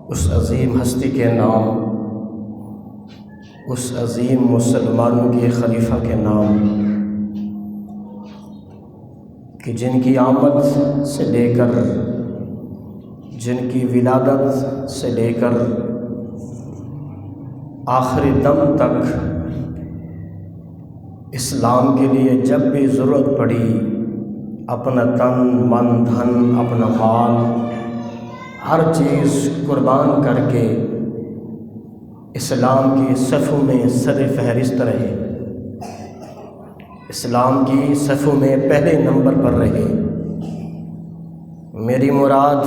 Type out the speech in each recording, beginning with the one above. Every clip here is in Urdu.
اس عظیم ہستی کے نام، اس عظیم مسلمانوں کے خلیفہ کے نام کہ جن کی آمد سے لے کر، جن کی ولادت سے لے کر آخری دم تک اسلام کے لیے جب بھی ضرورت پڑی اپنا تن من دھن اپنا مال ہر چیز قربان کر کے اسلام کی صفوں میں سر فہرست رہے، اسلام کی صفوں میں پہلے نمبر پر رہے۔ میری مراد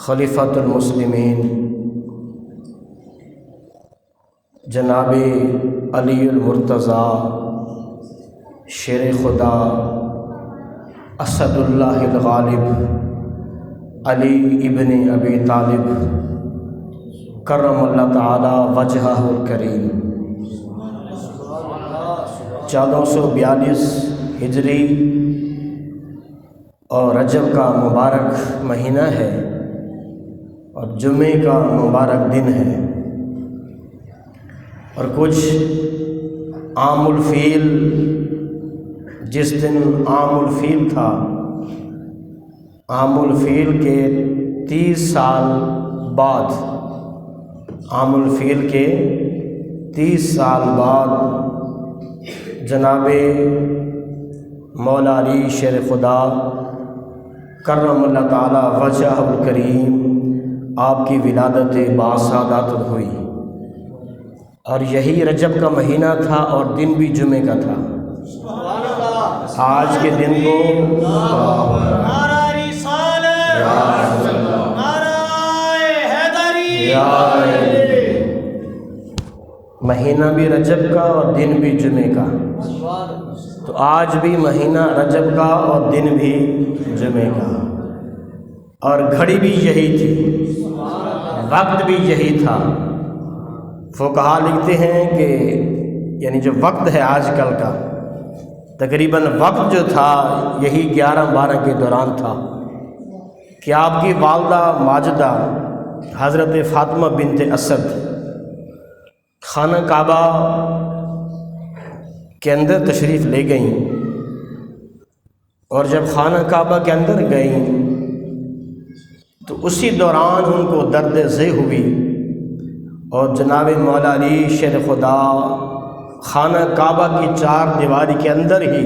خلیفۃ المسلمین جناب علی المرتضیٰ شیر خدا اسد اللہ الغالب علی ابن ابی طالب کرم اللہ تعالی وجہہ الکریم 1442 ہجری اور رجب کا مبارک مہینہ ہے اور جمعے کا مبارک دن ہے، اور کچھ عام الفیل، جس دن عام الفیل تھا، عام الفیل کے 30 سال بعد، عام الفیل کے 30 سال بعد جناب مولا علی شیر خدا کرم اللہ تعالی وجہہ الکریم آپ کی ولادت باسعادت ہوئی، اور یہی رجب کا مہینہ تھا اور دن بھی جمعے کا تھا۔ آج کے دن کو مہینہ بھی رجب کا اور دن بھی جمعے کا، تو آج بھی مہینہ رجب کا اور دن بھی جمعے کا، اور گھڑی بھی یہی تھی، وقت بھی یہی تھا۔ فقہا لکھتے ہیں کہ یعنی جو وقت ہے آج کل کا، تقریباً وقت جو تھا یہی 11-12 کے دوران تھا کہ آپ کی والدہ ماجدہ حضرت فاطمہ بنت اسد خانہ کعبہ کے اندر تشریف لے گئیں، اور جب خانہ کعبہ کے اندر گئیں تو اسی دوران ان کو درد ذہ ہوئی، اور جناب مولا علی شیر خدا خانہ کعبہ کی 4 دیواری کے اندر ہی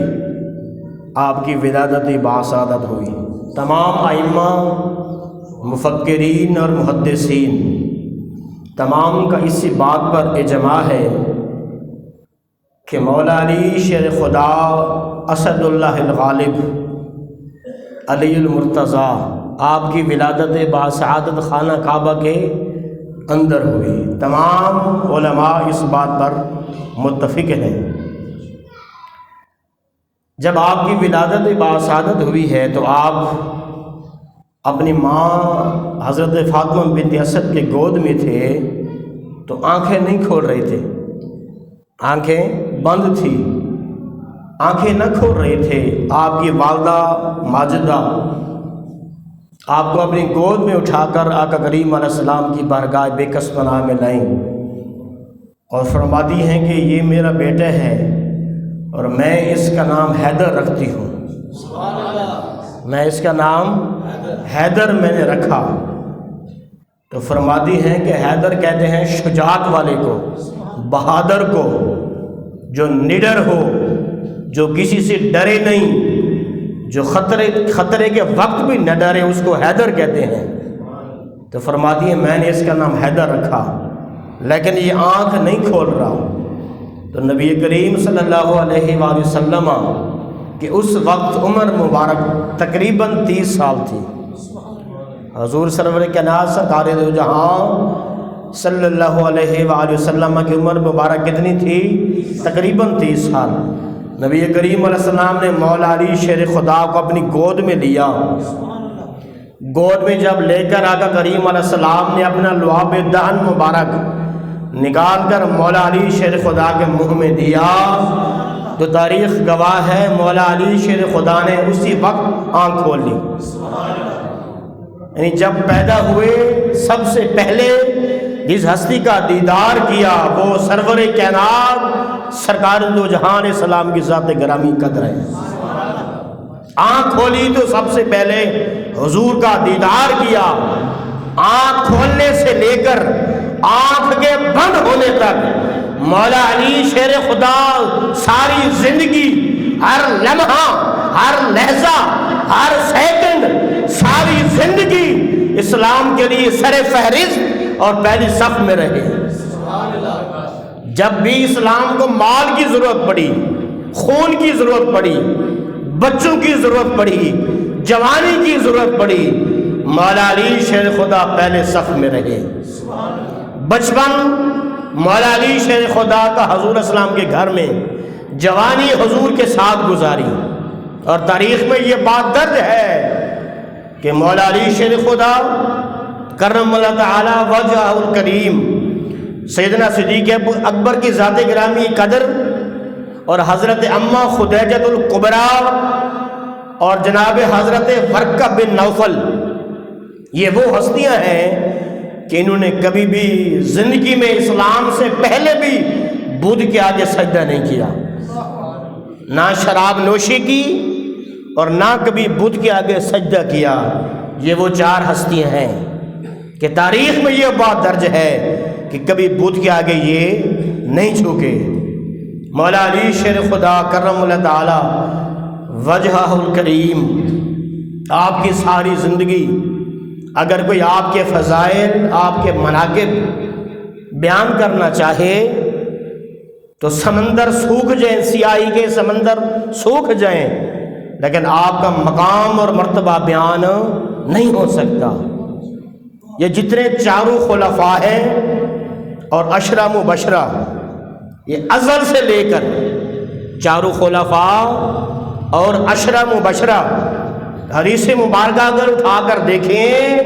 آپ کی ولادت باسعادت ہوئی۔ تمام ائمہ، مفکرین اور محدثین تمام کا اسی بات پر اجماع ہے کہ مولا علی شیر خدا اسد اللہ الغالب علی المرتضیٰ آپ کی ولادت باسعادت خانہ کعبہ کے اندر ہوئی۔ تمام علماء اس بات پر متفق ہیں۔ جب آپ کی ولادت باسعادت ہوئی ہے تو آپ اپنی ماں حضرت فاطمہ بنت اسد کے گود میں تھے، تو آنکھیں نہیں کھول رہے تھے، آنکھیں بند تھی، آنکھیں نہ کھول رہے تھے۔ آپ کی والدہ ماجدہ آپ کو اپنی گود میں اٹھا کر آقا کریم علیہ السلام کی بارگاہ بے کس پناہ میں لائیں، اور فرماتی ہیں کہ یہ میرا بیٹا ہے اور میں اس کا نام حیدر رکھتی ہوں، میں اس کا نام حیدر میں نے رکھا۔ تو فرماتی ہیں کہ حیدر کہتے ہیں شجاعت والے کو، بہادر کو، جو نڈر ہو، جو کسی سے ڈرے نہیں، جو خطرے کے وقت بھی نہ ڈرے، اس کو حیدر کہتے ہیں۔ تو فرماتی ہیں میں نے اس کا نام حیدر رکھا، لیکن یہ آنکھ نہیں کھول رہا۔ تو نبی کریم صلی اللہ علیہ وآلہ وسلم کہ اس وقت عمر مبارک تقریباً 30 سال تھی۔ حضور سرور کائنات سرکار دو جہاں صلی اللہ علیہ وآلہ وسلم کی عمر مبارک کتنی تھی؟ تقریباً 30 سال۔ نبی کریم علیہ السلام نے مولا علی شیر خدا کو اپنی گود میں لیا، گود میں جب لے کر آقا کریم علیہ السلام نے اپنا لعاب دہن مبارک نکال کر مولا علی شیر خدا کے منہ میں دیا، تو تاریخ گواہ ہے مولا علی شیر خدا نے اسی وقت آنکھ کھول لی۔ یعنی جب پیدا ہوئے سب سے پہلے جس ہستی کا دیدار کیا وہ سرور کائنات سرکار دو جہان سلام کی ذات گرامی قدر ہے۔ آنکھ کھولی تو سب سے پہلے حضور کا دیدار کیا، آنکھ کھولنے سے لے کر آنکھ کے بند ہونے تک مولا علی شیر خدا ساری زندگی، ہر لمحہ، ہر لہجہ، ہر سیکنڈ، ساری زندگی اسلام کے لیے سر فہرست اور پہلی صف میں رہے۔ جب بھی اسلام کو مال کی ضرورت پڑی، خون کی ضرورت پڑی، بچوں کی ضرورت پڑی، جوانی کی ضرورت پڑی، مولا علی شیر خدا پہلے صف میں رہے۔ بچپن مولا علی شیر خدا کا حضور اسلام کے گھر میں، جوانی حضور کے ساتھ گزاری، اور تاریخ میں یہ بات درج ہے کہ مولا علی شیر خدا کرم اللہ تعالی وجہ الکریم سیدنا صدیق اکبر کی ذات گرامی قدر اور حضرت اماں خدیجۃ الکبریٰ اور جناب حضرت ورقہ بن نوفل، یہ وہ ہستیاں ہیں کہ انہوں نے کبھی بھی زندگی میں اسلام سے پہلے بھی بدھ کے آگے سجدہ نہیں کیا، نہ شراب نوشی کی اور نہ کبھی بدھ کے آگے سجدہ کیا۔ یہ وہ چار ہستیاں ہیں کہ تاریخ میں یہ بات درج ہے کہ کبھی بدھ کے آگے یہ نہیں جھکے۔ مولا علی شیر خدا کرم اللہ تعالی وجہ الکریم، آپ کی ساری زندگی اگر کوئی آپ کے فضائل، آپ کے مناقب بیان کرنا چاہے تو سمندر سوکھ جائیں، سیاہی کے سمندر سوکھ جائیں، لیکن آپ کا مقام اور مرتبہ بیان نہیں ہو سکتا۔ یہ جتنے چاروں خلفاء ہیں اور عشرہ مبشرہ، یہ ازل سے لے کر چاروں خلفاء اور عشرہ مبشرہ حدیث مبارکہ اگر اٹھا کر دیکھیں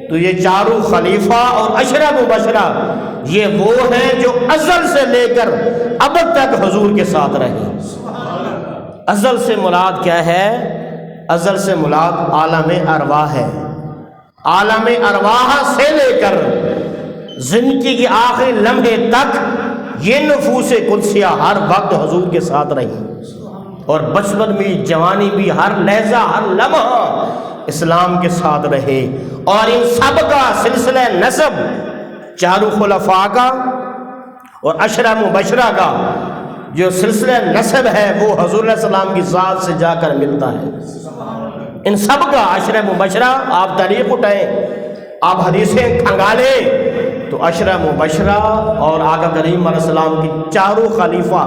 تو یہ چاروں خلیفہ اور عشرہ مبشرہ یہ وہ ہیں جو ازل سے لے کر اب تک حضور کے ساتھ رہے۔ ازل سے مراد کیا ہے؟ ازل سے مراد عالم ارواح ہے۔ عالم ارواح سے لے کر زندگی کے آخری لمحے تک یہ نفوس قدسیہ ہر وقت حضور کے ساتھ رہی، اور بچپن بھی، جوانی بھی، ہر لہجہ، ہر لمحہ اسلام کے ساتھ رہے۔ اور ان سب کا سلسلہ نسب چاروں خلفاء کا اور عشرہ مبشرہ کا جو سلسلہ نسب ہے وہ حضور علیہ السلام کی ذات سے جا کر ملتا ہے۔ ان سب کا عشرہ مبشرہ، آپ تاریخ اٹھائیں، آپ حدیثیں کھنگالیں تو عشرہ مبشرہ اور آقا کریم علیہ السلام کی چاروں خلیفہ،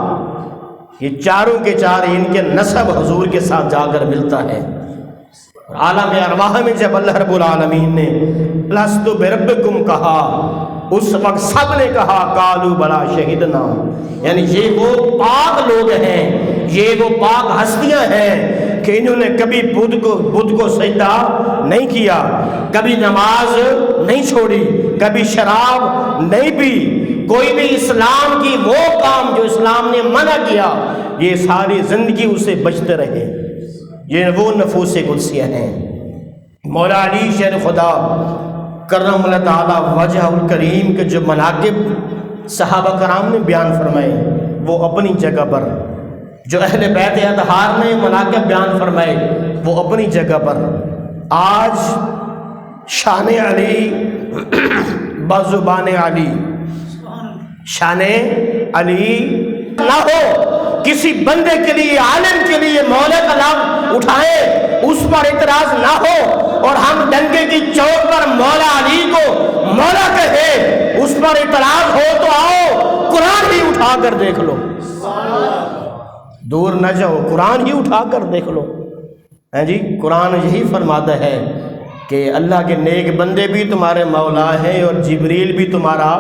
یہ چاروں کے چار ان کے نسب حضور کے ساتھ جا کر ملتا ہے۔ عالم ارواح میں جب اللہ رب العالمین نے لست بربکم کہا، اس وقت سب نے کہا قالوا بلا شہدنا، یعنی یہ وہ پاک لوگ ہیں، یہ وہ پاک ہستیاں ہیں کہ انہوں نے کبھی بدھ کو سجدہ نہیں کیا، کبھی نماز نہیں چھوڑی، کبھی شراب نہیں پی، کوئی بھی اسلام کی وہ کام جو اسلام نے منع کیا یہ ساری زندگی اسے بچتے رہے۔ یہ وہ نفوس قدسیہ ہیں۔ مولا علی شیر خدا کرم اللہ تعالی وجہ الکریم کے جو مناقب صحابہ کرام نے بیان فرمائے وہ اپنی جگہ پر، جو اہل بیت اطہار نے مناقب بیان فرمائے وہ اپنی جگہ پر، آج شان علی بزبان علی، شان علی نہ ہو، کسی بندے کے لیے، عالم کے لیے مولا کا نام اٹھائے، اس پر اعتراض نہ ہو، اور ہم ڈنکے کی چوٹ پر مولا علی کو مولا کہے، اس پر اعتراض ہو تو آؤ قرآن ہی اٹھا کر دیکھ لو، دور نہ جاؤ، قرآن ہی اٹھا کر دیکھ لو۔ جی قرآن یہی فرماتا ہے کہ اللہ کے نیک بندے بھی تمہارے مولا ہیں اور جبریل بھی تمہارا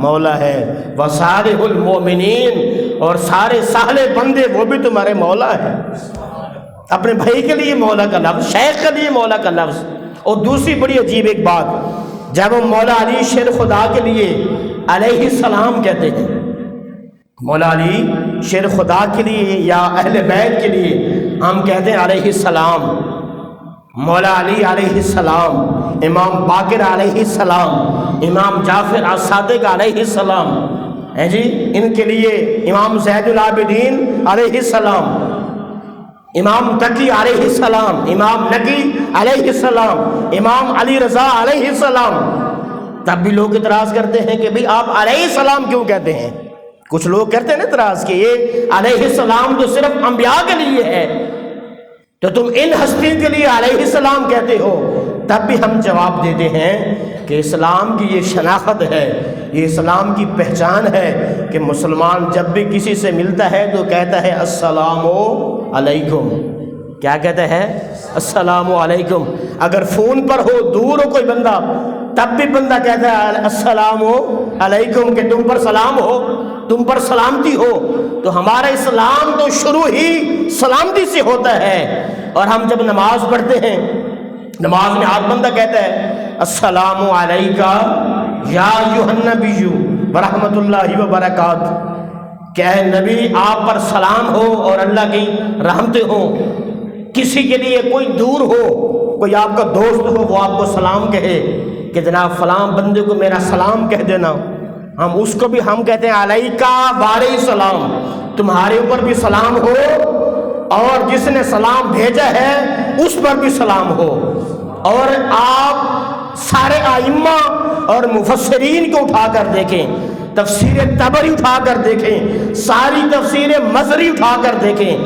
مولا ہے، وصالح المومنین، اور سارے صالح بندے وہ بھی تمہارے مولا ہیں۔ اپنے بھائی کے لیے مولا کا لفظ، شیخ کے لیے مولا کا لفظ۔ اور دوسری بڑی عجیب ایک بات، جب ہم مولا علی شیر خدا کے لیے علیہ السلام کہتے ہیں، مولا علی شیر خدا کے لیے یا اہل بیت کے لیے ہم کہتے ہیں علیہ السلام، مولا علی علیہ السلام، امام باقر علیہ السلام، امام جعفر الصادق علیہ السلام ہیں جی، ان کے لیے امام زید العابدین علیہ السلام، امام تقی علیہ السلام، امام نقی علیہ السلام، امام علی رضا علیہ السلام، تب بھی لوگ اعتراض کرتے ہیں کہ بھئی آپ علیہ السلام کیوں کہتے ہیں؟ کچھ لوگ کرتے ہیں نا اعتراض کہ یہ علیہ السلام تو صرف انبیاء کے لیے ہے، تو تم ان ہستیوں کے لیے علیہ السلام کہتے ہو۔ تب بھی ہم جواب دیتے ہیں کہ اسلام کی یہ شناخت ہے، یہ اسلام کی پہچان ہے کہ مسلمان جب بھی کسی سے ملتا ہے تو کہتا ہے السلام علیکم۔ کیا کہتا ہے؟ السلام علیکم۔ اگر فون پر ہو، دور ہو کوئی بندہ، تب بھی بندہ کہتا ہے السلام علیکم، کہ تم پر سلام ہو، تم پر سلامتی ہو۔ تو ہمارا اسلام تو شروع ہی سلامتی سے ہوتا ہے۔ اور ہم جب نماز پڑھتے ہیں، نماز میں ہاتھ بندہ کہتا ہے السلام علیکہ یا ایھا النبی ورحمۃ اللہ وبرکاتہ، کہ اے نبی آپ پر سلام ہو اور اللہ کی رحمتیں ہوں۔ کسی کے لیے کوئی دور ہو، کوئی آپ کا دوست ہو، وہ آپ کو سلام کہے کہ جناب فلاں بندے کو میرا سلام کہہ دینا، ہم اس کو بھی ہم کہتے ہیں علیکہ وعلیہ السلام، تمہارے اوپر بھی سلام ہو، اور جس نے سلام بھیجا ہے اس پر بھی سلام ہو۔ اور آپ سارے ائمہ اور مفسرین کو اٹھا کر دیکھیں، تفسیر طبری اٹھا کر دیکھیں، ساری تفسیر مظری اٹھا کر دیکھیں،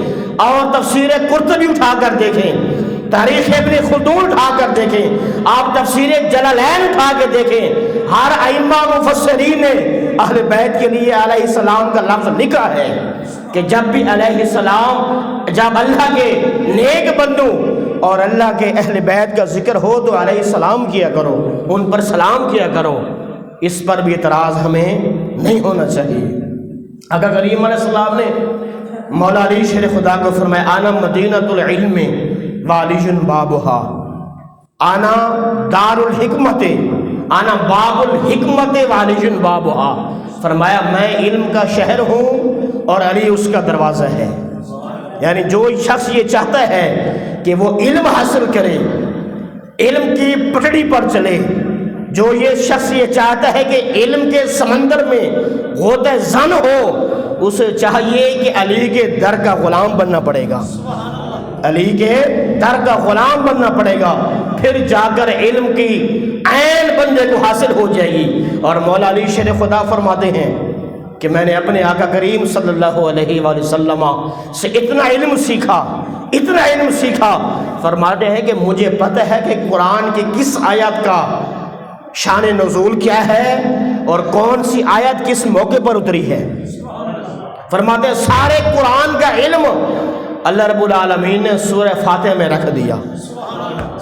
اور تفسیر قرطبی اٹھا کر دیکھیں، تاریخ ابن خلدون اٹھا کر دیکھیں، آپ تفسیر جلالین اٹھا کے دیکھیں، ہر ائمہ مفسرین نے اہل بیت کے لیے علیہ السلام کا لفظ لکھا ہے کہ جب بھی علیہ السلام، جب اللہ کے نیک بندوں اور اللہ کے اہل بیت کا ذکر ہو تو علیہ السلام کیا کرو، ان پر سلام کیا کرو۔ اس پر بھی اعتراض ہمیں نہیں ہونا چاہیے۔ آقا کریم علیہ السلام نے مولا علی شیر خدا کو فرمایا انا مدینۃ العلم وعلی بابھا، انا دار الحکمت، انا باب الحکمت وعلی بابھا، فرمایا میں علم کا شہر ہوں اور علی اس کا دروازہ ہے۔ یعنی جو شخص یہ چاہتا ہے کہ وہ علم حاصل کرے، علم کی پٹڑی پر چلے، جو یہ شخص یہ چاہتا ہے کہ علم کے سمندر میں غوطہ زن ہو، اسے چاہیے کہ علی کے در کا غلام بننا پڑے گا، علی کے در کا غلام بننا پڑے گا، پھر جا کر علم کی عین بندے کو حاصل ہو جائے گی۔ اور مولا علی شیر خدا فرماتے ہیں کہ میں نے اپنے آقا کریم صلی اللہ علیہ وآلہ وسلم سے اتنا علم سیکھا، اتنا علم سیکھا، فرماتے ہیں کہ مجھے پتہ ہے کہ قرآن کی کس آیت کا شان نزول کیا ہے اور کون سی آیت کس موقع پر اتری ہے۔ فرماتے ہیں سارے قرآن کا علم اللہ رب العالمین نے سورہ فاتحہ میں رکھ دیا۔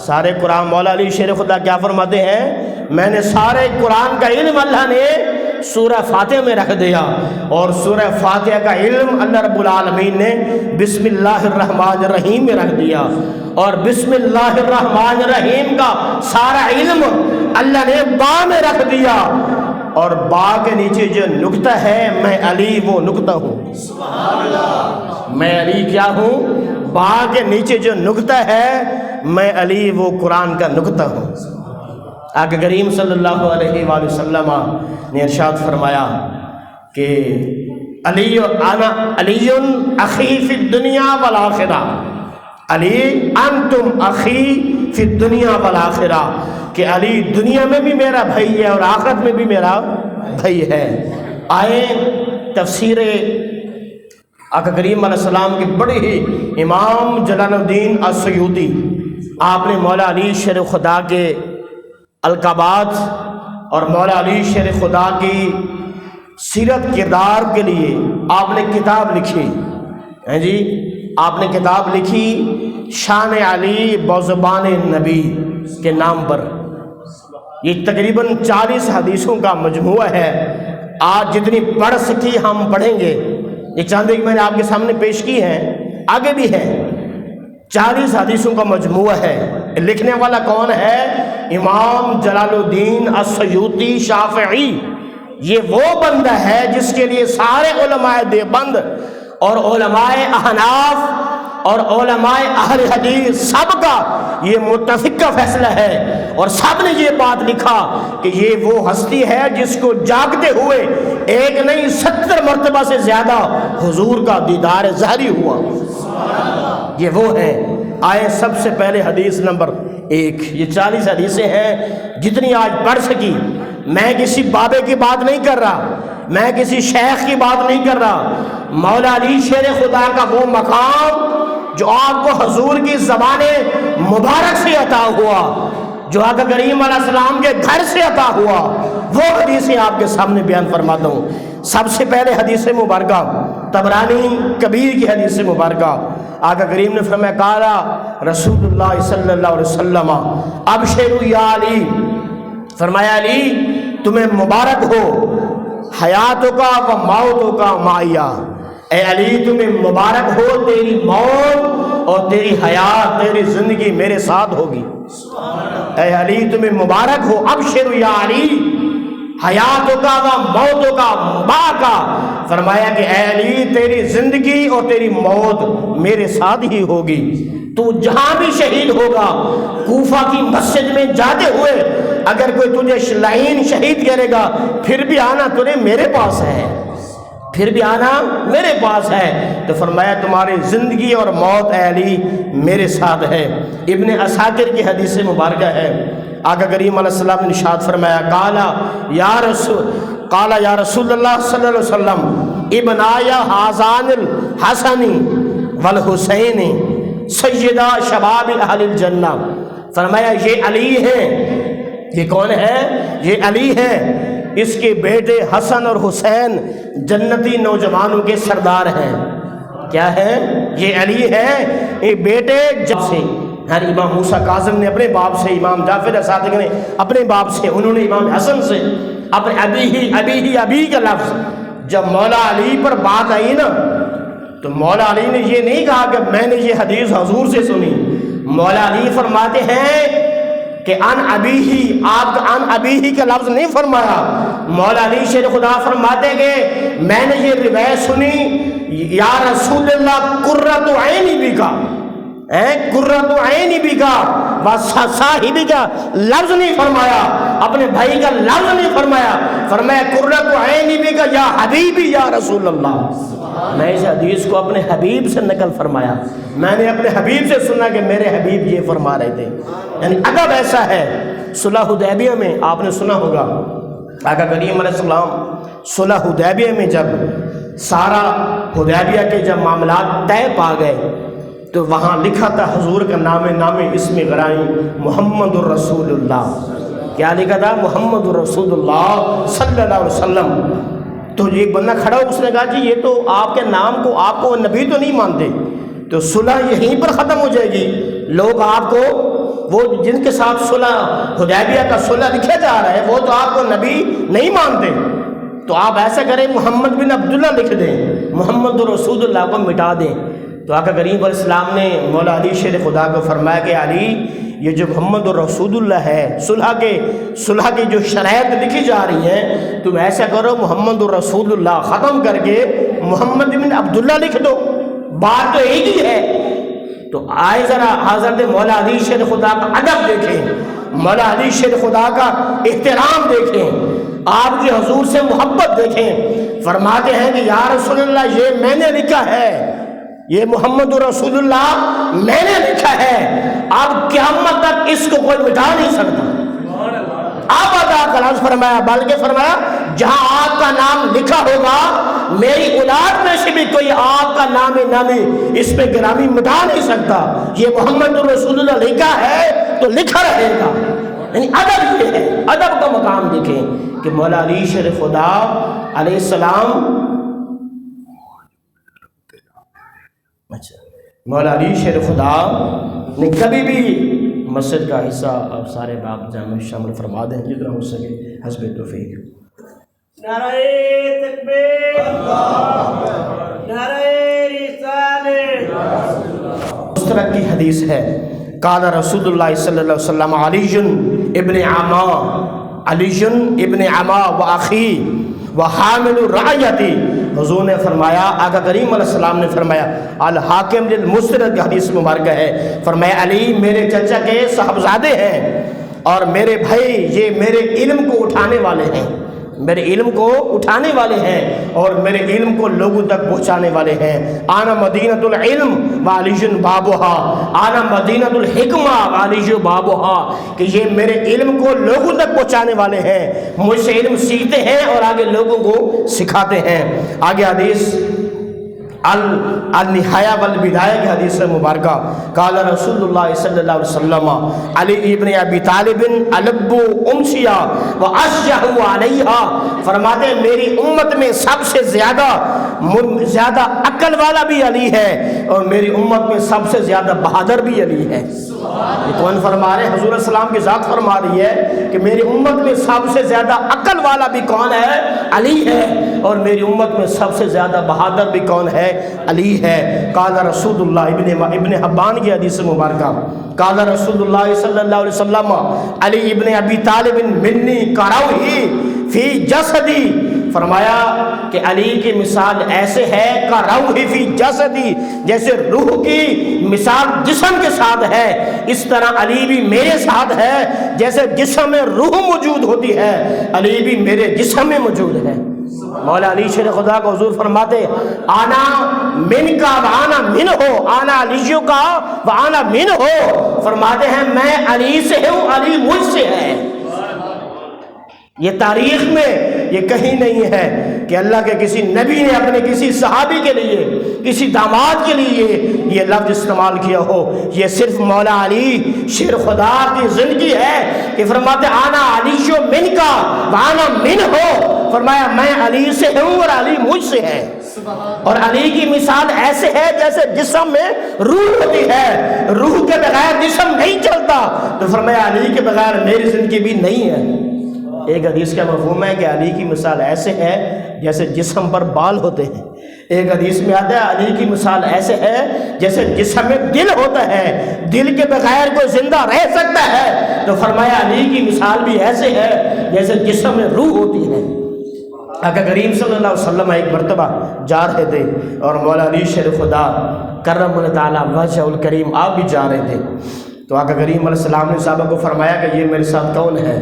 سارے قرآن، مولا علی شیر خدا کیا فرماتے ہیں، میں نے سارے قرآن کا علم اللہ نے سورہ فاتحہ میں رکھ دیا، اور سورہ فاتحہ کا علم اللہ رب العالمین نے بسم اللہ الرحمن الرحیم میں رکھ دیا، اور بسم اللہ الرحمن الرحیم کا سارا علم اللہ نے با میں رکھ دیا، اور با کے نیچے جو نقطہ ہے میں علی وہ نقطہ ہوں۔ میں علی کیا ہوں؟ با کے نیچے جو نقطہ ہے میں علی وہ قرآن کا نقطہ ہوں۔ آقا کریم صلی اللہ علیہ وآلہ وسلم نے ارشاد فرمایا کہ علی انا علی اخی فی الدنیا والآخرہ، علی انتم اخی فی الدنیا والآخرہ، کہ علی دنیا میں بھی میرا بھائی ہے اور آخرت میں بھی میرا بھائی ہے۔ آئے تفسیر آقا کریم علیہ السلام کی بڑی ہی امام جلال الدین السیوطی، آپ نے مولا علی شیر خدا کے القابات اور مولا علی شیر خدا کی سیرت کردار کے لیے آپ نے کتاب لکھی ہے جی، آپ نے کتاب لکھی شان علی بزبان نبی کے نام پر۔ یہ تقریباً 40 حدیثوں کا مجموعہ ہے۔ آج جتنی پڑھ سکی ہم پڑھیں گے، یہ چاند ایک میں نے آپ کے سامنے پیش کی ہیں، آگے بھی ہے۔ 40 حدیثوں کا مجموعہ ہے۔ لکھنے والا کون ہے؟ امام جلال الدین السیوطی شافعی۔ یہ وہ بندہ ہے جس کے لیے سارے علماء دیوبند اور علماء احناف اور علماء اہل حدیث سب کا یہ متفق کا فیصلہ ہے، اور سب نے یہ بات لکھا کہ یہ وہ ہستی ہے جس کو جاگتے ہوئے ایک نہیں 70 مرتبہ سے زیادہ حضور کا دیدار ظاہری ہوا۔ یہ وہ ہے۔ آئے سب سے پہلے حدیث نمبر 1۔ یہ 40 حدیثیں ہیں جتنی آج پڑھ سکی۔ میں کسی بابے کی بات نہیں کر رہا، میں کسی شیخ کی بات نہیں کر رہا۔ مولا علی شیر خدا کا وہ مقام جو آپ کو حضور کی زبان مبارک سے عطا ہوا، جو آقا کریم علیہ السلام کے گھر سے عطا ہوا، وہ حدیثیں آپ کے سامنے بیان فرماتا ہوں۔ سب سے پہلے حدیث مبارکہ طبرانی کبیر کی حدیث مبارکہ، آقا کریم نے فرمایا قالا رسول اللہ صلی اللہ علیہ وسلم ابشروا یا علی، فرمایا علی تمہیں مبارک ہو حیاتوں کا و موتوں کا معیہ، اے علی تمہیں مبارک ہو، تیری موت اور تیری حیات، تیری زندگی میرے ساتھ ہوگی۔ اے علی تمہیں مبارک ہو، ابشروا یا علی حیاتوں کا و موتوں کا مبارکہ، فرمایا کہ اے علی تیری زندگی اور تیری موت میرے ساتھ ہی ہوگی۔ تو جہاں بھی شہید ہوگا، کوفہ کی مسجد میں جاتے ہوئے اگر کوئی تجھے لعین شہید کرے گا، پھر بھی آنا تجھے میرے پاس ہے، پھر بھی آنا میرے پاس ہے۔ تو فرمایا تمہاری زندگی اور موت اے علی میرے ساتھ ہے۔ ابن عساکر کی حدیث مبارکہ ہے، آقا کریم علیہ السلام نے ارشاد فرمایا قال یا رسول اللہ صلی اللہ علیہ وسلم ابنایا حازان الحسن والحسین سیدہ شباب اہل الجنہ، فرمایا یہ علی ہے۔ یہ کون ہے؟ یہ علی ہے، اس کے بیٹے حسن اور حسین جنتی نوجوانوں کے سردار ہیں۔ کیا ہے؟ یہ علی ہے، یہ بیٹے جب سے ہر امام موسیٰ کاظم نے اپنے باپ سے، امام جعفر صادق نے اپنے باپ سے، انہوں نے امام حسن سے اپنے ابی کا لفظ، جب مولا علی پر بات آئی نا تو مولا علی نے یہ نہیں کہا کہ میں نے یہ حدیث حضور سے سنی، مولا علی فرماتے ہیں کہ ان ابی ہی، آپ کا ان ابی ہی کا لفظ نہیں فرمایا، مولا علی شیر خدا فرماتے ہیں کہ میں نے یہ روایت سنی یا رسول اللہ قرۃ عینی بکا، قرۃ عینی بکا، صاحبی کا لفظ نہیں فرمایا، اپنے بھائی کا لفظ نہیں فرمایا، فرمایا قرۃ عینی بکا یا حبیبی یا رسول اللہ۔ میں اس حدیث کو اپنے حبیب سے نقل فرمایا، میں نے اپنے حبیب سے سنا کہ میرے حبیب یہ فرما رہے تھے۔ یعنی ادب ایسا ہے۔ صلح حدیبیہ میں آپ نے سنا ہوگا، آقا کریم علیہ السلام صلح حدیبیہ میں جب سارا حدیبیہ کے جب معاملات طے پا گئے تو وہاں لکھا تھا حضور کا نام اسم غرائی محمد الرسول اللہ۔ کیا لکھا تھا؟ محمد الرسول اللہ صلی اللہ علیہ وسلم۔ تو ایک بندہ کھڑا ہو، اس نے کہا جی یہ تو آپ کے نام کو، آپ کو نبی تو نہیں مانتے، تو صلح یہیں پر ختم ہو جائے گی، لوگ آپ کو، وہ جن کے ساتھ صلح حدیبیہ کا صلح لکھا جا رہا ہے وہ تو آپ کو نبی نہیں مانتے، تو آپ ایسا کریں محمد بن عبداللہ لکھ دیں، محمد رسول اللہ کو مٹا دیں۔ تو آقا کریم علیہ السلام نے مولا علی شیر خدا کو فرمایا کہ علی یہ جو محمد رسول اللہ ہے، صلح کی جو شرائط لکھی جا رہی ہیں، تم ایسا کرو محمد رسول اللہ ختم کر کے محمد بن عبداللہ لکھ دو، بات تو ایک ہی ہے۔ تو آئے ذرا حضرت مولا علی شیر خدا کا ادب دیکھیں، مولا علی شیر خدا کا احترام دیکھیں، آپ کی حضور سے محبت دیکھیں۔ فرماتے ہیں کہ یا رسول اللہ یہ میں نے لکھا ہے، یہ محمد رسول اللہ میں نے لکھا ہے، اب قیامت تک اس کو کوئی مٹا نہیں سکتا۔ آپ ادا کلاس فرمایا، بلکہ فرمایا جہاں آپ کا نام لکھا ہوگا میری اولاد میں سے بھی کوئی آپ کا نامی اس پہ گرامی مٹا نہیں سکتا، یہ محمد رسول اللہ لکھا ہے تو لکھا رہے گا۔ یعنی ادب یہ ہے، ادب کا مقام دیکھیں کہ مولا علی شیر خدا علیہ السلام، مولا علی شیر خدا نے کبھی بھی مسجد کا حصہ آپ سارے باپ جامع شامل فرما دیں جتنا ہو سکے حسب توفیق۔ نعرہ تکبیر، نعرہ رسالت۔ اس طرح کی حدیث ہے، قال رسول اللہ صلی اللہ علیہ وسلم علی ابن عما و اخی و حامل الرعیتی حضور نے فرمایا، آقا کریم علیہ السلام نے فرمایا، الحاکم للمستدرک حدیث مبارکہ ہے، فرمایا علی میرے چچا کے صاحبزادے ہیں اور میرے بھائی یہ میرے علم کو اٹھانے والے ہیں، میرے علم کو اٹھانے والے ہیں اور میرے علم کو لوگوں تک پہنچانے والے ہیں۔ آنا مدینۃ العلم وعلی بابھا، آنا مدینۃ الحکمہ وعلی بابھا، کہ یہ میرے علم کو لوگوں تک پہنچانے والے ہیں، مجھ سے علم سیکھتے ہیں اور آگے لوگوں کو سکھاتے ہیں۔ آگے حدیث النہایہ والبدایہ کی حدیث مبارکہ، قال رسول اللہ صلی اللہ علیہ وسلم علی ابن ابی طالب الب امسیہ واشجع علیہا، فرماتے ہیں میری امت میں سب سے زیادہ عقل والا بھی علی ہے اور میری امت میں سب سے زیادہ بہادر بھی علی ہے۔ یہ کون فرما رہے ہیں؟ حضور السلام کی ذات فرما رہی ہے کہ میری امت میں سب سے زیادہ عقل والا بھی کون ہے؟ علی ہے، اور میری امت میں سب سے زیادہ بہادر بھی کون ہے؟ علی ہے۔ قال رسول اللہ، ابن حبان کی حدیث مبارکہ، قال رسول اللہ صلی اللہ علیہ وسلم علی ابن ابی طالب منی کروہی فی جسدی، فرمایا کہ علی کی مثال ایسے ہے کروہی فی جسدی، جیسے روح کی مثال جسم کے ساتھ ہے، اس طرح علی بھی میرے ساتھ ہے، جیسے جسم میں روح موجود ہوتی ہے علی بھی میرے جسم میں موجود ہے۔ مولا علی شیر خدا کو حضور فرماتے آنا من کا وانا من ہو، آنا علیوں کا وانا من ہو، فرماتے ہیں میں علی سے ہوں، علی مجھ سے ہے۔ یہ تاریخ میں یہ کہیں نہیں ہے کہ اللہ کے کسی نبی نے اپنے کسی صحابی کے لیے، کسی داماد کے لیے یہ لفظ استعمال کیا ہو، یہ صرف مولا علی شیر خدا کی زندگی ہے کہ فرماتے آنا علی من کا وانا من ہو، فرمایا میں علی سے ہوں اور علی مجھ سے ہے۔ اور علی کی مثال ایسے ہے جیسے جسم میں روح ہوتی ہے، روح کے بغیر جسم نہیں چلتا، تو فرمایا علی کے بغیر میری زندگی بھی نہیں ہے۔ ایک حدیث کا مفہوم ہے کہ علی کی مثال ایسے ہے جیسے جسم پر بال ہوتے ہیں، ایک حدیث میں آتا ہے علی کی مثال ایسے ہے جیسے جسم میں دل ہوتا ہے، دل کے بغیر کوئی زندہ رہ سکتا ہے، تو فرمایا علی کی مثال بھی ایسے ہے جیسے جسم میں روح ہوتی ہے۔ آقا کریم صلی اللہ علیہ وسلم ایک مرتبہ جا رہے تھے اور مولا علی شیر خدا کرم اللہ تعالیٰ وجہ الکریم آپ بھی جا رہے تھے، تو آقا کریم علیہ السلام نے صحابہ کو فرمایا کہ یہ میرے ساتھ کون ہے؟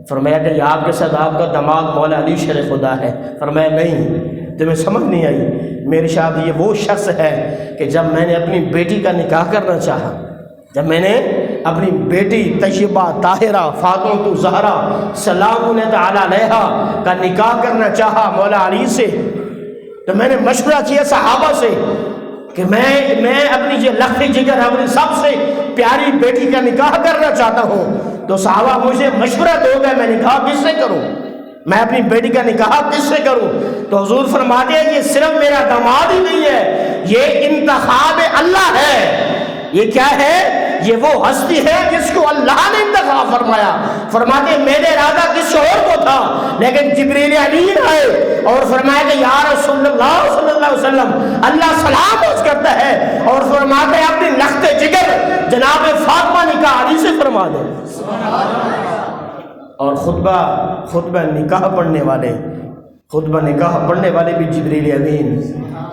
فرمایا کہ یہ آپ کے ساتھ آپ کا داماد مولا علی شیر خدا ہے۔ فرمایا نہیں، تمہیں سمجھ نہیں آئی، میرے ساتھ یہ وہ شخص ہے کہ جب میں نے اپنی بیٹی کا نکاح کرنا چاہا، جب میں نے اپنی بیٹی طیبہ طاہرہ فاطمہ زہرا سلام تعالیٰ علیہا کا نکاح کرنا چاہا مولا علی سے، تو میں نے مشورہ کیا صحابہ سے کہ میں اپنی یہ لخت جگر اپنی سب سے پیاری بیٹی کا نکاح کرنا چاہتا ہوں، تو صحابہ مجھے مشورہ دو گے میں نکاح کس سے کروں، میں اپنی بیٹی کا نکاح کس سے کروں؟ تو حضور فرماتے ہیں یہ صرف میرا داماد ہی نہیں ہے، یہ انتخاب اللہ ہے۔ یہ کیا ہے؟ یہ وہ ہستی ہے جس کو اللہ نے انتخاب فرمایا۔ فرماتے ہیں میرے ارادہ کسی اور کو تھا، لیکن جبریل امین آئے اور فرمایا کہ یا رسول اللہ صلی اللہ علیہ وسلم اللہ سلام عرض کرتا ہے، اور فرماتے ہیں اپنی لخت جگر جناب فاطمہ نکاح علی سے فرما دیں۔ اور خطبہ نکاح پڑھنے والے بھی جبریل امین۔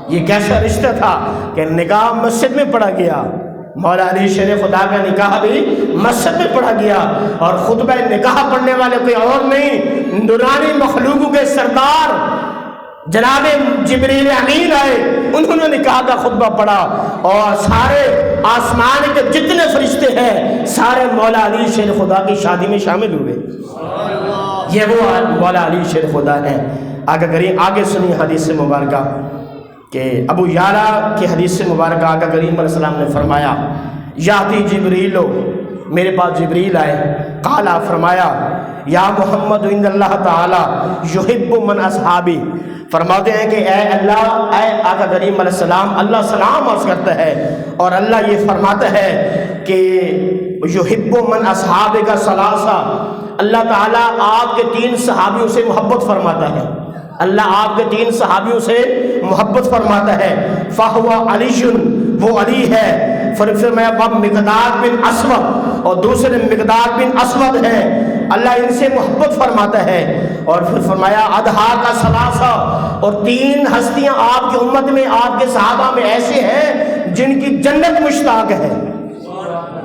یہ کیسا رشتہ تھا کہ نکاح مسجد میں پڑھا گیا، مولا علی شیر خدا کا نکاح بھی مسجد میں پڑھا گیا، اور خطبہ نکاح پڑھنے والے کوئی اور نہیں، نورانی مخلوقوں کے سردار جناب جبریل امین آئے، انہوں نے نکاح کا خطبہ پڑھا، اور سارے آسمان کے جتنے فرشتے ہیں سارے مولا علی شیر خدا کی شادی میں شامل ہوئے۔ یہ وہ مولا علی شیر خدا ہے۔ آگے سنی حدیث مبارکہ کہ ابو یعلا کی حدیث مبارکہ آقا کریم علیہ السلام نے فرمایا یاتی جبریل، میرے پاس جبریل آئے، قالا فرمایا یا محمد ان اللہ تعالی یحب من اصحابی، فرماتے ہیں کہ اے اللہ، اے آقا کریم علیہ السلام، اللہ سلام عرض کرتا ہے اور اللہ یہ فرماتا ہے کہ یحب من اصحاب کا ثلاثہ، اللہ تعالیٰ آپ کے 3 صحابیوں سے محبت فرماتا ہے، اللہ آپ کے 3 صحابیوں سے محبت فرماتا ہے، فَهُوَ عَلِيٌّ، وہ علی ہے، پھر میں مقداد بن اسود، اور دوسرے مقداد بن اسود ہے، اللہ ان سے محبت فرماتا ہے۔ اور پھر فرمایا ادھا کا ثلاثہ، اور 3 ہستیاں آپ کی امت میں، آپ کے صحابہ میں ایسے ہیں جن کی جنت مشتاق ہے،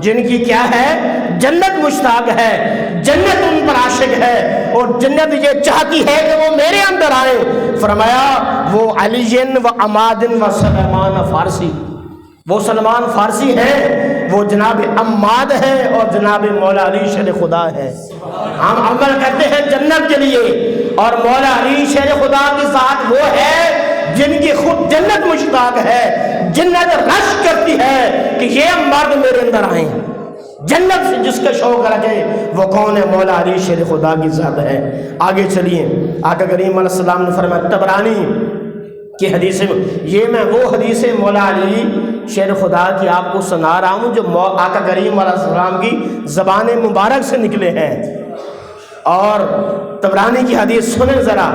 جن کی کیا ہے؟ جنت مشتاق ہے، جنت ان پر عاشق ہے، اور جنت یہ چاہتی ہے کہ وہ میرے اندر آئے۔ فرمایا وہ علی و عماد و سلمان فارسی، وہ سلمان فارسی ہے، وہ جناب عماد ہے، اور جناب مولا علی شیر خدا ہے۔ ہم عمل کرتے ہیں جنت کے لیے، اور مولا علی شیر خدا کے ساتھ وہ ہے جن کی خود جنت مشتاق ہے، جنت رش کرتی ہے کہ یہ مرد میرے اندر آئیں۔ جنت سے جس کا شوق رکھے وہ کون ہے؟ مولا علی شیر خدا کی ذات ہے۔ آگے چلیے، آقا کریم علیہ السلام نے فرمایا طبرانی کی حدیث میں، یہ میں وہ حدیث مولا علی شیر خدا کی آپ کو سنا رہا ہوں جو آقا کریم علیہ السلام کی زبان مبارک سے نکلے ہیں۔ اور طبرانی کی حدیث سنیں ذرا،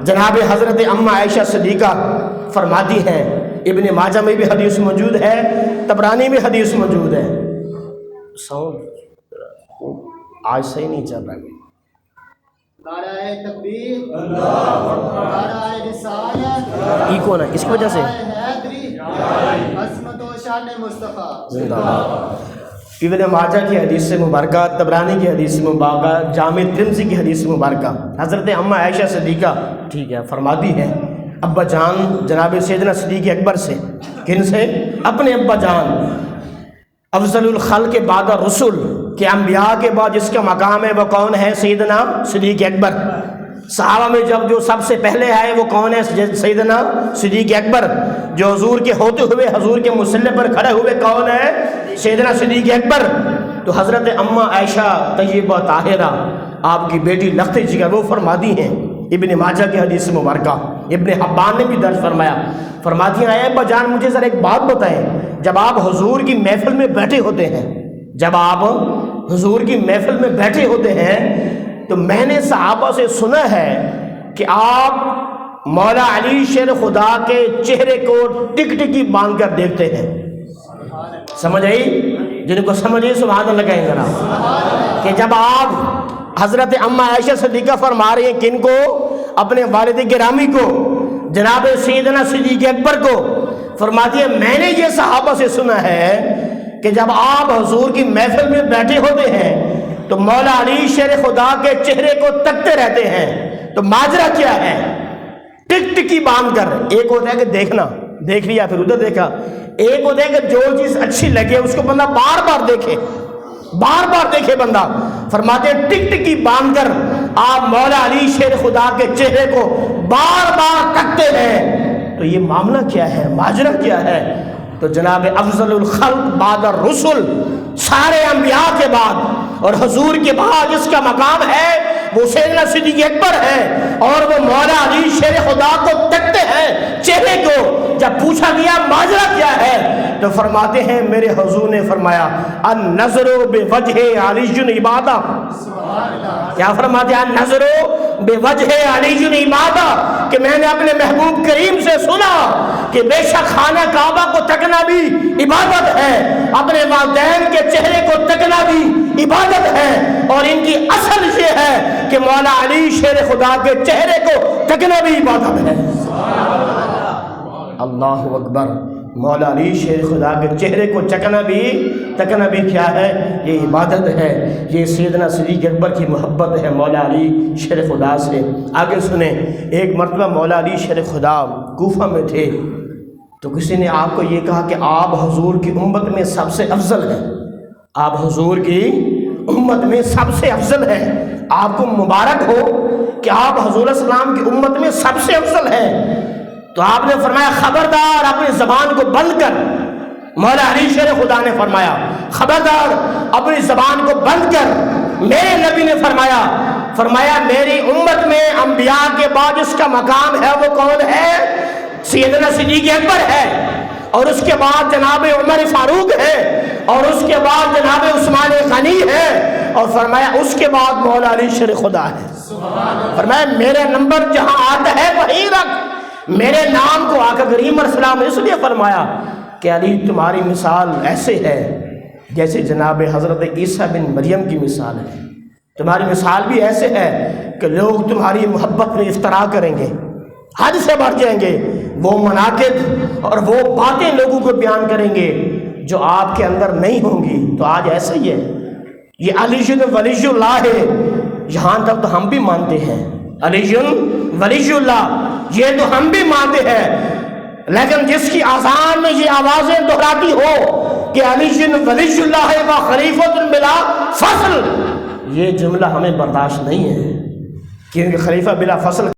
جناب حضرت اماں عائشہ صدیقہ فرماتی ہیں، ابن ماجہ میں بھی حدیث موجود ہے، طبرانی میں حدیث موجود ہے۔ ساؤنڈ آج صحیح نہیں چل رہا ہے۔ نعرہ تکبیر، نعرہ رسالت، ای کون ہے اس کی وجہ سے؟ حیدری، عظمت و شان مصطفیٰ زندہ باد۔ ابن ماجہ کی حدیث سے مبارکہ، طبرانی کی حدیث سے مبارکہ، جامع ترمذی کی حدیث سے مبارکہ، حضرت اماں عائشہ صدیقہ ٹھیک ہے فرماتی ہے ابا جان جناب سیدنا صدیق اکبر سے، کن سے؟ اپنے ابا جان، افضل الخلق بعد الرسل، کہ انبیاء کے بعد جس کا مقام ہے وہ کون ہے؟ سیدنا صدیق اکبر۔ صحابہ میں جب جو سب سے پہلے آئے وہ کون ہے؟ سیدنا صدیق اکبر۔ جو حضور کے ہوتے ہوئے حضور کے مصلی پر کھڑے ہوئے کون ہے؟ سیدنا صدیق اکبر۔ تو حضرت اماں عائشہ طیبہ طاہرہ آپ کی بیٹی لخت جگر وہ فرماتی ہیں، ابن ماجہ کی حدیث مبارکہ، ابن حبان نے بھی درج فرمایا، فرماتی ہیں ابا جان مجھے ذرا ایک بات بتائیں، جب آپ حضور کی محفل میں بیٹھے ہوتے ہیں، جب آپ حضور کی محفل میں بیٹھے ہوتے ہیں تو میں نے صحابہ سے سنا ہے کہ آپ مولا علی شیر خدا کے چہرے کو ٹک ٹکی باندھ کر دیکھتے ہیں۔ سمجھ آئی؟ جن کو سمجھے سبحان اللہ کہیں ذرا، کہ جب آپ حضرت اماں عائشہ صدیقہ فرما رہی ہیں کن کو؟ اپنے والد گرامی کو، جناب سیدنا صدیق اکبر کو، فرماتی ہے میں نے یہ صحابہ سے سنا ہے کہ جب آپ حضور کی محفل میں بیٹھے ہوتے ہیں تو مولا علی شیر خدا کے چہرے کو تکتے رہتے ہیں۔ تو ماجرا کیا ہے؟ ٹک ٹکی باندھ کر، ایک ہوتا ہے کہ دیکھنا، دیکھ لیا پھر ادھر دیکھا، ایک ہوتا ہے کہ جو چیز اچھی لگے اس کو بندہ بار بار دیکھے، بار بار دیکھے بندہ۔ فرماتے ہیں ٹک ٹکی باندھ کر آپ مولا علی شیر خدا کے چہرے کو بار بار تکتے ہیں۔ تو یہ معاملہ کیا ہے؟ ماجرا کیا ہے؟ تو جناب افضل الخلق بعد الرسل، سارے انبیاء کے بعد اور حضور کے بعد جس کا مقام ہے وہ سیدنا صدیق اکبر ہے، اور وہ مولا علی شیر خدا کو تکتے ہیں چہرے کو۔ جب پوچھا گیا ماجرا کیا ہے تو فرماتے ہیں میرے حضور نے فرمایا النظر بوجہ علی عبادہ، کیا فرماتے ہیں؟ النظر بوجہ علی عبادہ، کہ میں نے اپنے محبوب کریم سے سنا کہ بے شک خانہ کعبہ کو تکنا بھی عبادت ہے، اپنے والدین کے چہرے کو تکنا بھی عبادت ہے، اور ان کی اصل یہ ہے کہ مولا علی شیر خدا کے چہرے کو تکنا بھی عبادت ہے۔ اللہ اکبر۔ مولا علی شیر خدا کے چہرے کو تکنا بھی کیا ہے؟ یہ عبادت ہے، یہ سیدنا صدیق اکبر کی محبت ہے مولا علی شیر خدا سے۔ آگے سنیں، ایک مرتبہ مولا علی شیر خدا کوفہ میں تھے تو کسی نے آپ کو یہ کہا کہ آپ حضور کی امت میں سب سے افضل ہیں، آپ حضور کی امت میں سب سے افضل ہیں، آپ کو مبارک ہو کہ آپ حضور السلام کی امت میں سب سے افضل ہیں۔ تو آپ نے فرمایا خبردار اپنی زبان کو بند کر، مولا علی شیر خدا نے فرمایا خبردار اپنی زبان کو بند کر۔ میرے نبی نے فرمایا میری امت میں انبیاء کے بعد جس کا مقام ہے وہ کون ہے؟ سیدنا صدیق اکبر ہے، اور اس کے بعد جناب عمر فاروق ہے، اور اس کے بعد جناب عثمان غنی ہے، اور فرمایا اس کے بعد مولا علی شیر خدا ہے۔ فرمایا میرا نمبر جہاں آتا ہے وہیں رکھ، میرے نام کو آقا کریم علیہ السلام نے اس لیے فرمایا کہ علی تمہاری مثال ایسے ہے جیسے جناب حضرت عیسیٰ بن مریم کی مثال ہے۔ تمہاری مثال بھی ایسے ہے کہ لوگ تمہاری محبت میں افطرا کریں گے، حد سے بڑھ جائیں گے، وہ مناقب اور وہ باتیں لوگوں کو بیان کریں گے جو آپ کے اندر نہیں ہوں گی۔ تو آج ایسا ہی ہے، یہ علی ولی اللہ ہے، یہاں تک تو ہم بھی مانتے ہیں، علی ولی اللہ یہ تو ہم بھی مانتے ہیں، لیکن جس کی اذان میں یہ آوازیں دہراتی ہو کہ علی ولی اللہ و خلیفۃ بلا فصل، یہ جملہ ہمیں برداشت نہیں ہے، کیونکہ خلیفہ بلا فصل